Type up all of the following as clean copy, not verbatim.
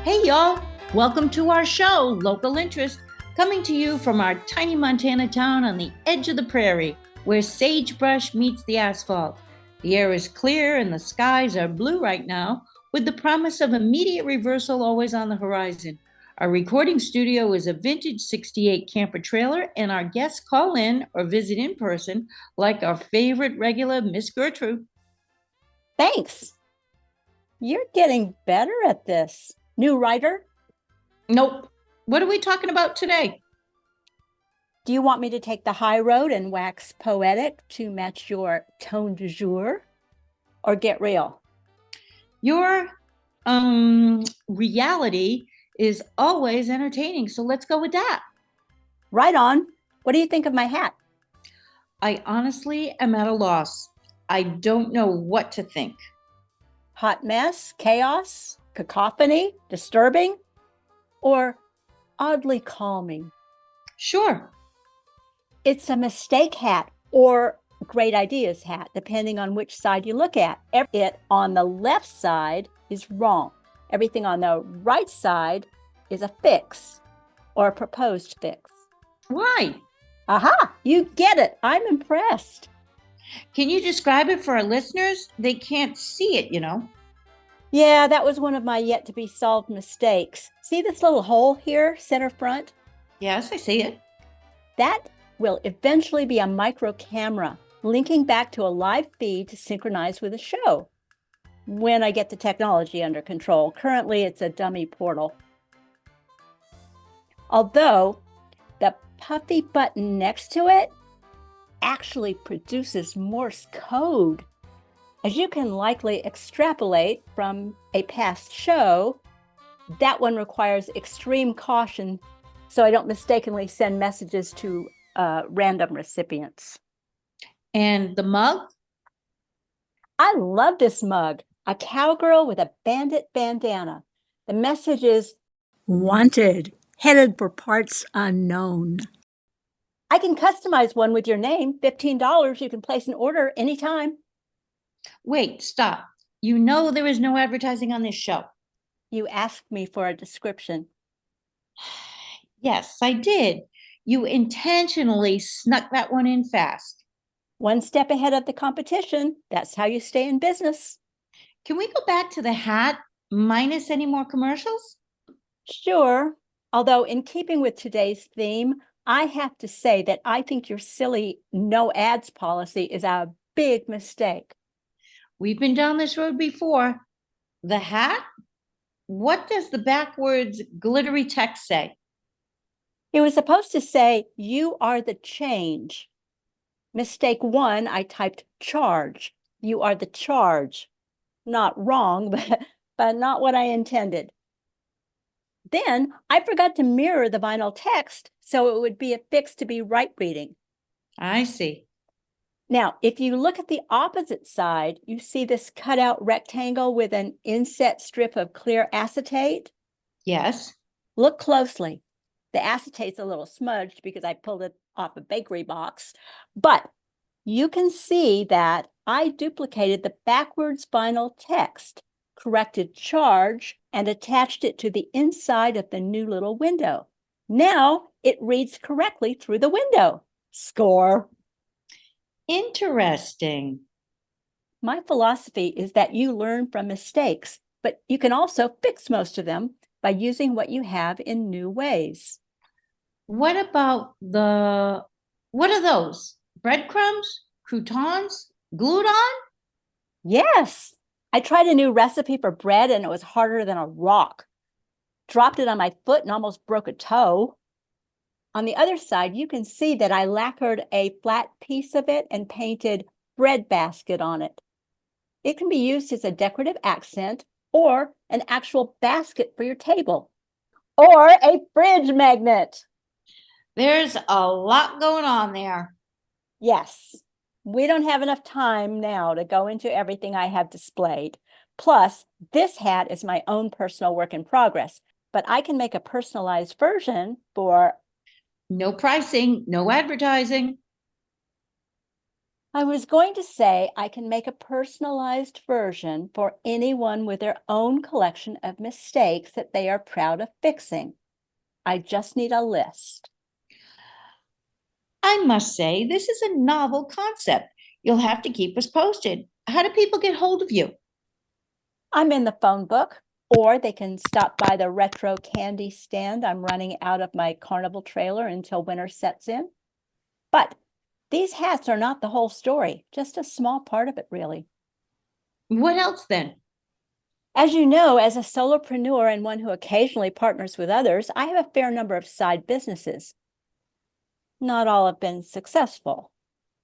Hey y'all, welcome to our show, Local Interest, coming to you from our tiny Montana town on the edge of the prairie, where sagebrush meets the asphalt. The air is clear and the skies are blue right now, with the promise of immediate reversal always on the horizon. Our recording studio is a vintage 68 camper trailer, and our guests call in or visit in person, like our favorite regular, Miss Gertrude. Thanks. You're getting better at this. New writer? Nope. What are we talking about today? Do you want me to take the high road and wax poetic to match your tone du jour? Or get real? Your reality is always entertaining, so let's go with that. Right on. What do you think of my hat? I honestly am at a loss. I don't know what to think. Hot mess, chaos, cacophony, disturbing, or oddly calming? Sure. It's a mistake hat or great ideas hat, depending on which side you look at. It on the left side is wrong. Everything on the right side is a fix or a proposed fix. Why? Aha, you get it. I'm impressed. Can you describe it for our listeners? They can't see it, you know. Yeah, that was one of my yet to be solved mistakes. See this little hole here, center front? Yes, I see it. That will eventually be a micro camera linking back to a live feed to synchronize with the show when I get the technology under control. Currently, it's a dummy portal. Although the puffy button next to it actually produces Morse code. As you can likely extrapolate from a past show, that one requires extreme caution so I don't mistakenly send messages to random recipients. And the mug? I love this mug, a cowgirl with a bandit bandana. The message is, wanted, headed for parts unknown. I can customize one with your name, $15. You can place an order anytime. Wait, stop. You know there is no advertising on this show. You asked me for a description. Yes, I did. You intentionally snuck that one in fast. One step ahead of the competition. That's how you stay in business. Can we go back to the hat minus any more commercials? Sure. Although in keeping with today's theme, I have to say that I think your silly no ads policy is a big mistake. We've been down this road before. The hat? What does the backwards glittery text say? It was supposed to say, you are the change. Mistake one, I typed charge. You are the charge. Not wrong, but not what I intended. Then I forgot to mirror the vinyl text, so it would be affixed to be right reading. I see. Now, if you look at the opposite side, you see this cutout rectangle with an inset strip of clear acetate? Yes. Look closely. The acetate's a little smudged because I pulled it off a bakery box, but you can see that I duplicated the backwards vinyl text, corrected charge, and attached it to the inside of the new little window. Now it reads correctly through the window. Score. Interesting. My philosophy is that you learn from mistakes, but you can also fix most of them by using what you have in new ways. What about what are those? Breadcrumbs? Croutons? Glued on? Yes, I tried a new recipe for bread and it was harder than a rock. Dropped it on my foot and almost broke a toe. On the other side, you can see that I lacquered a flat piece of it and painted bread basket on it. It can be used as a decorative accent or an actual basket for your table or a fridge magnet. There's a lot going on there. Yes, we don't have enough time now to go into everything I have displayed. Plus, this hat is my own personal work in progress, but I can make a personalized version for no pricing, no advertising. I was going to say I can make a personalized version for anyone with their own collection of mistakes that they are proud of fixing. I just need a list. I must say, this is a novel concept. You'll have to keep us posted. How do people get hold of you? I'm in the phone book, or they can stop by the retro candy stand I'm running out of my carnival trailer until winter sets in. But these hats are not the whole story, just a small part of it, really. What else then? As you know, as a solopreneur and one who occasionally partners with others, I have a fair number of side businesses. Not all have been successful.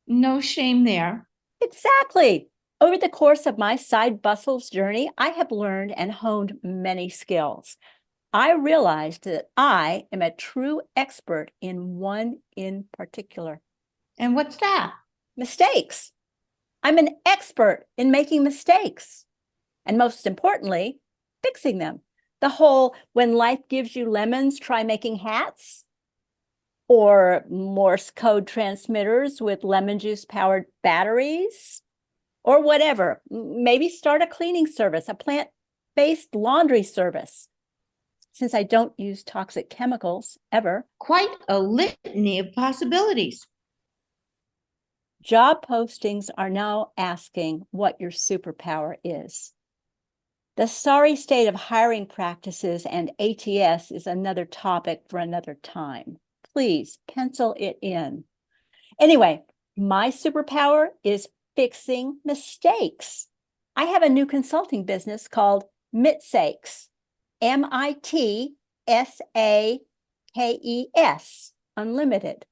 No shame there. Exactly. Over the course of my side bustles journey, I have learned and honed many skills. I realized that I am a true expert in one in particular. And what's that? Mistakes. I'm an expert in making mistakes. And most importantly, fixing them. The whole when life gives you lemons, try making hats. Or Morse code transmitters with lemon juice powered batteries. Or whatever. Maybe start a cleaning service, a plant-based laundry service. Since I don't use toxic chemicals ever. Quite a litany of possibilities. Job postings are now asking what your superpower is. The sorry state of hiring practices and ATS is another topic for another time. Please pencil it in. Anyway, my superpower is fixing mistakes. I have a new consulting business called Mitsakes, Mitsakes, Unlimited.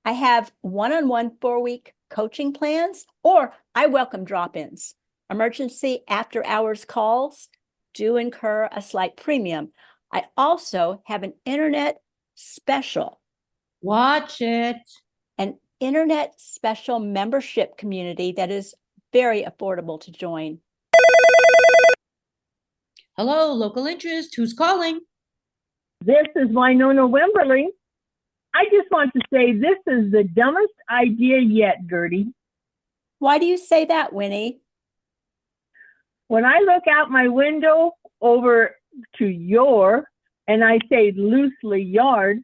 I have one-on-one 4-week coaching plans, or I welcome drop-ins. Emergency after-hours calls do incur a slight premium. I also have an internet special. Watch it. An internet special membership community that is very affordable to join. Hello, local interest. Who's calling? This is Wynona Wimberly. I just want to say this is the dumbest idea yet, Gertie. Why do you say that, Winnie? When I look out my window over to your, and I say loosely yard,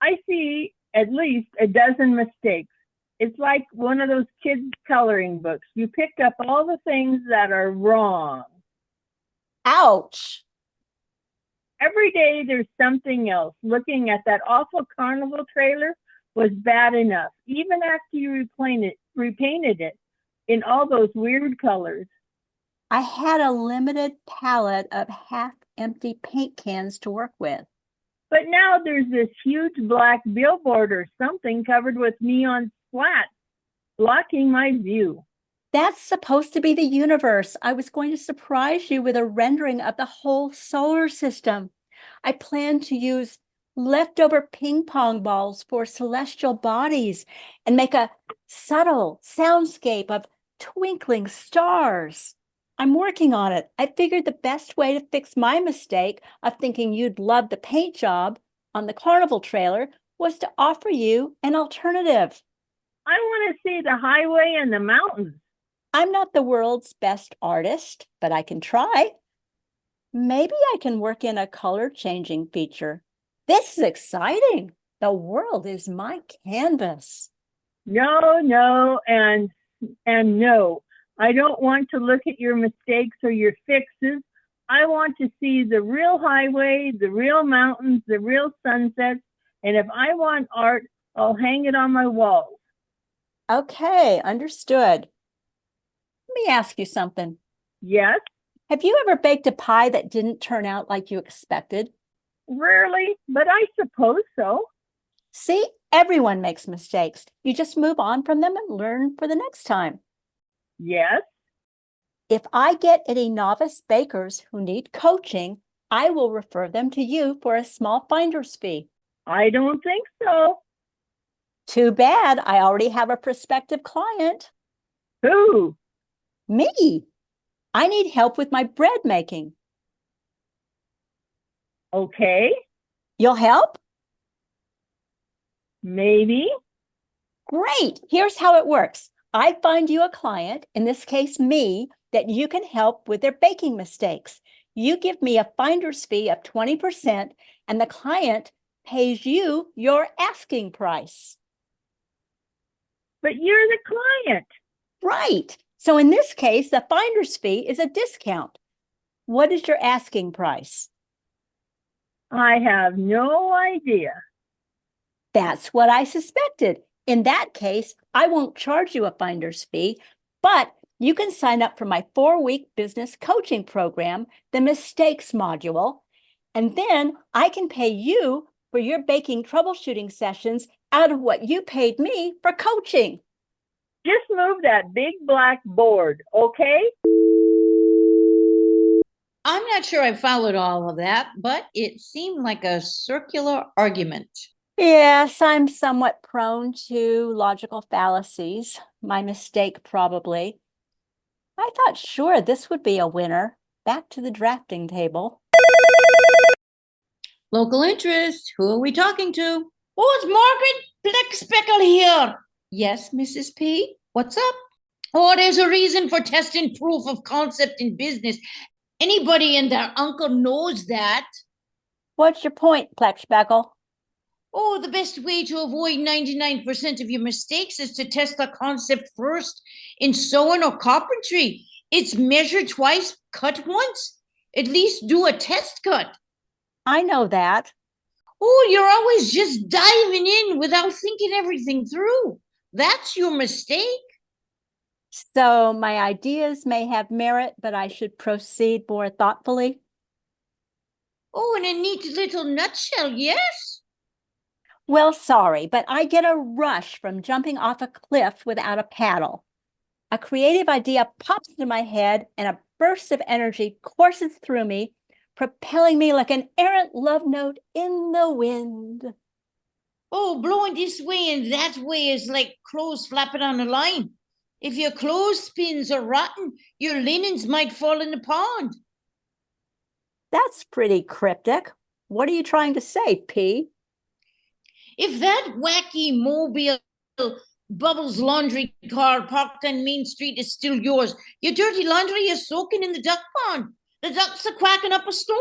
I see at least a dozen mistakes. It's like one of those kids' coloring books. You pick up all the things that are wrong. Ouch. Every day there's something else. Looking at that awful carnival trailer was bad enough, even after you repainted it in all those weird colors. I had a limited palette of half-empty paint cans to work with. But now there's this huge black billboard or something covered with neon slats, blocking my view. That's supposed to be the universe. I was going to surprise you with a rendering of the whole solar system. I plan to use leftover ping pong balls for celestial bodies and make a subtle soundscape of twinkling stars. I'm working on it. I figured the best way to fix my mistake of thinking you'd love the paint job on the carnival trailer was to offer you an alternative. I want to see the highway and the mountains. I'm not the world's best artist, but I can try. Maybe I can work in a color changing feature. This is exciting. The world is my canvas. No, and no. I don't want to look at your mistakes or your fixes. I want to see the real highway, the real mountains, the real sunsets. And if I want art, I'll hang it on my walls. Okay, understood. Let me ask you something. Yes? Have you ever baked a pie that didn't turn out like you expected? Rarely, but I suppose so. See, everyone makes mistakes. You just move on from them and learn for the next time. Yes? If I get any novice bakers who need coaching, I will refer them to you for a small finder's fee. I don't think so. Too bad. I already have a prospective client. Who? Me. I need help with my bread making. Okay, You'll help? maybe. Great. Here's how it works. I find you a client, in this case me, that you can help with their baking mistakes. You give me a finder's fee of 20%, and the client pays you your asking price. But you're the client. Right. So in this case, the finder's fee is a discount. What is your asking price? I have no idea. That's what I suspected. In that case, I won't charge you a finder's fee, but you can sign up for my 4-week business coaching program, the Mistakes module, and then I can pay you for your baking troubleshooting sessions out of what you paid me for coaching. Just move that big black board, okay? I'm not sure I followed all of that, but it seemed like a circular argument. Yes, I'm somewhat prone to logical fallacies. My mistake, probably. I thought, sure, this would be a winner. Back to the drafting table. Local interest. Who are we talking to? Oh, it's Margaret Pleckspeckle here. Yes, Mrs. P. What's up? Oh, there's a reason for testing proof of concept in business. Anybody and their uncle knows that. What's your point, Pleckspeckle? Oh, the best way to avoid 99% of your mistakes is to test the concept first in sewing or carpentry. It's measure twice, cut once. At least do a test cut. I know that. Oh, you're always just diving in without thinking everything through. That's your mistake. So my ideas may have merit, but I should proceed more thoughtfully. Oh, in a neat little nutshell, yes. Well, sorry, but I get a rush from jumping off a cliff without a paddle. A creative idea pops into my head and a burst of energy courses through me, propelling me like an errant love note in the wind. Oh, blowing this way and that way is like clothes flapping on a line. If your clothespins are rotten, your linens might fall in the pond. That's pretty cryptic. What are you trying to say, P? If that wacky mobile Bubbles laundry car parked on Main Street is still yours, your dirty laundry is soaking in the duck pond. The ducks are quacking up a storm.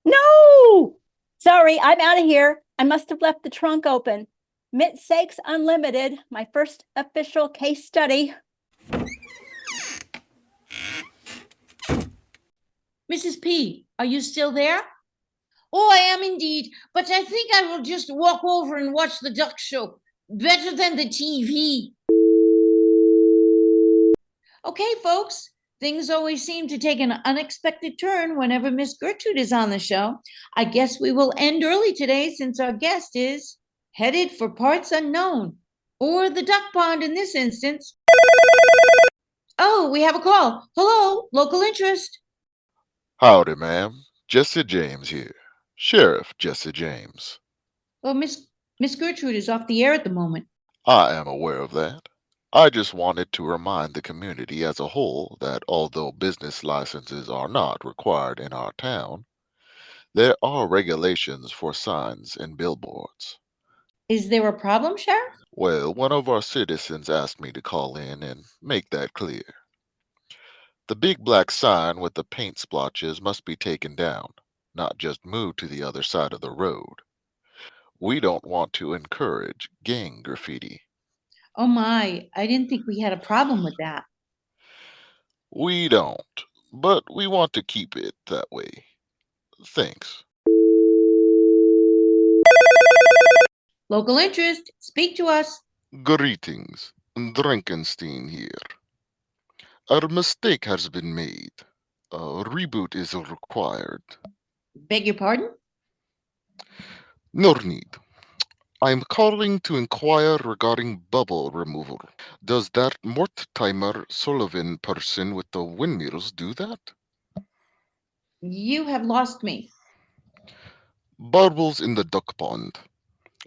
No! Sorry, I'm out of here. I must have left the trunk open. Mitsakes Unlimited, my first official case study. Mrs. P, are you still there? Oh, I am indeed, but I think I will just walk over and watch the duck show. Better than the TV. Okay, folks, things always seem to take an unexpected turn whenever Miss Gertrude is on the show. I guess we will end early today since our guest is headed for parts unknown, or the duck pond in this instance. Oh, we have a call. Hello, local interest. Howdy, ma'am. Jesse James here. Sheriff Jesse James. Well, Miss Gertrude is off the air at the moment. I am aware of that. I just wanted to remind the community as a whole that although business licenses are not required in our town, there are regulations for signs and billboards. Is there a problem, Sheriff? Well, one of our citizens asked me to call in and make that clear. The big black sign with the paint splotches must be taken down, not just moved to the other side of the road. We don't want to encourage gang graffiti. Oh my, I didn't think we had a problem with that. We don't, but we want to keep it that way. Thanks. Local interest, speak to us. Greetings, Drakenstein here. A mistake has been made. A reboot is required. Beg your pardon? No need. I'm calling to inquire regarding bubble removal. Does that Mortimer Sullivan person with the windmills do that? You have lost me. Bubbles in the duck pond.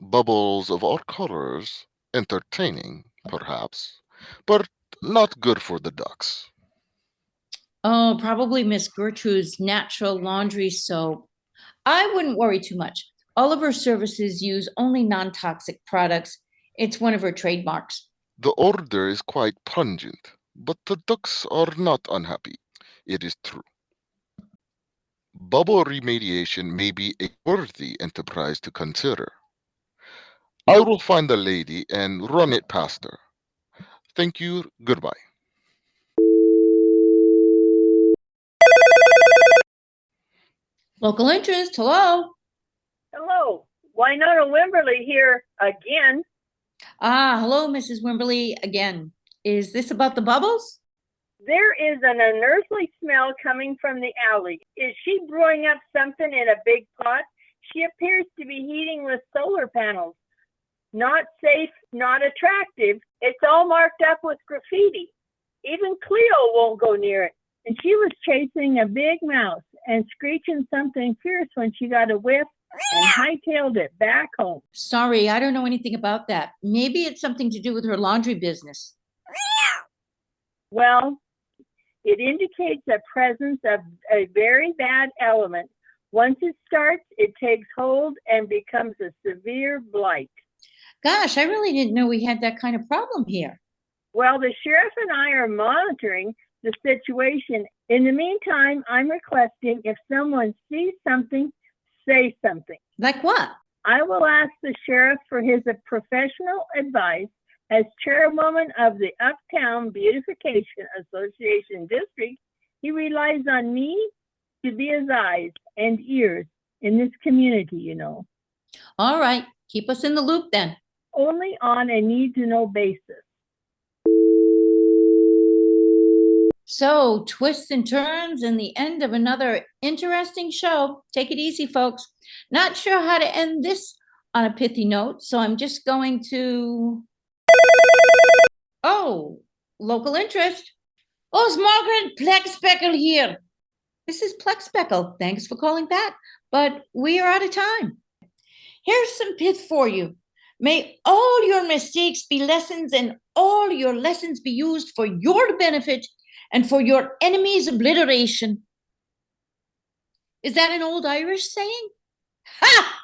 Bubbles of all colors. Entertaining, perhaps, but not good for the ducks. Oh, probably Miss Gertrude's natural laundry soap. I wouldn't worry too much. All of her services use only non-toxic products. It's one of her trademarks. The odor is quite pungent, but the ducks are not unhappy. It is true. Bubble remediation may be a worthy enterprise to consider. I will find the lady and run it past her. Thank you. Goodbye. Local interest, hello. Hello, Wynona Wimberly here again. Hello, Mrs. Wimberly again. Is this about the bubbles? There is an unearthly smell coming from the alley. Is she brewing up something in a big pot? She appears to be heating with solar panels. Not safe, not attractive. It's all marked up with graffiti. Even Cleo won't go near it. And she was chasing a big mouse and screeching something fierce when she got a whiff and hightailed it back home. Sorry, I don't know anything about that. Maybe it's something to do with her laundry business. Well, it indicates a presence of a very bad element. Once it starts, it takes hold and becomes a severe blight. Gosh, I really didn't know we had that kind of problem here. Well, the sheriff and I are monitoring the situation. In the meantime, I'm requesting if someone sees something, say something. Like what? I will ask the sheriff for his professional advice. As chairwoman of the Uptown Beautification Association District, he relies on me to be his eyes and ears in this community, you know. All right, keep us in the loop then. Only on a need-to-know basis. So, twists and turns and the end of another interesting show. Take it easy, folks. Not sure how to end this on a pithy note, so I'm just going to... Oh, local interest. Oh, it's Margaret Pleckspeckle here. This is Pleckspeckle. Thanks for calling back, but we are out of time. Here's some pith for you. May all your mistakes be lessons and all your lessons be used for your benefit and for your enemy's obliteration. Is that an old Irish saying? Ha!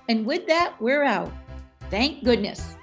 And with that, we're out. Thank goodness.